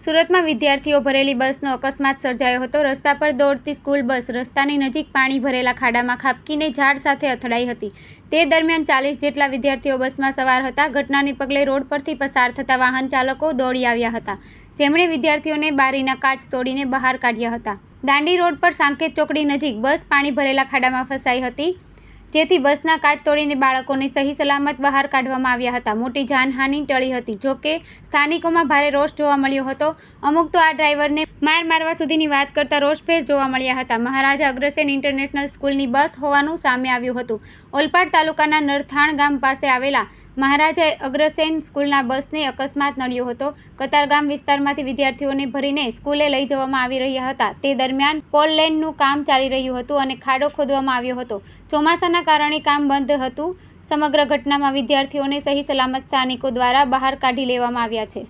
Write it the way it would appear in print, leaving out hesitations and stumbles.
સુરતમાં વિદ્યાર્થીઓ ભરેલી બસનો અકસ્માત સર્જાયો હતો। રસ્તા પર દોડતી સ્કૂલ બસ રસ્તાની નજીક પાણી ભરેલા ખાડામાં ખાબકીને ઝાડ સાથે અથડાઈ હતી। તે દરમિયાન 40 જેટલા વિદ્યાર્થીઓ બસમાં સવાર હતા। ઘટનાને પગલે રોડ પરથી પસાર થતા વાહન ચાલકો દોડી આવ્યા હતા, જેમણે વિદ્યાર્થીઓને બારીના કાચ તોડીને બહાર કાઢ્યા હતા। દાંડી રોડ પર સાંકેત ચોકડી નજીક બસ પાણી ભરેલા ખાડામાં ફસાઈ હતી, જેથી બસના કાચ તોડીને બાળકોને સહી સલામત બહાર કાઢવામાં આવ્યા હતા। મોટી જાનહાનિ ટળી હતી। જો કે સ્થાનિકોમાં ભારે રોષ જોવા મળ્યો હતો। અમુક તો આ ડ્રાઈવરને માર મારવા સુધીની વાત કરતા રોષભેર જોવા મળ્યા હતા। મહારાજા અગ્રસેન ઇન્ટરનેશનલ સ્કૂલની બસ હોવાનું સામે આવ્યું હતું। ઓલપાડ તાલુકાના નરથાણ ગામ પાસે આવેલા મહારાજા અગ્રસેન સ્કૂલના બસને અકસ્માત નડ્યો હતો। કતારગામ વિસ્તારમાંથી વિદ્યાર્થીઓને ભરીને સ્કૂલે લઈ જવામાં આવી રહ્યા હતા। તે દરમિયાન પોલ લેનનું કામ ચાલી રહ્યું હતું અને ખાડો ખોદવામાં આવ્યો હતો। ચોમાસાના કારણે કામ બંધ હતું। સમગ્ર ઘટનામાં વિદ્યાર્થીઓને સહી સલામત સ્થાનિકો દ્વારા બહાર કાઢી લેવામાં આવ્યા છે।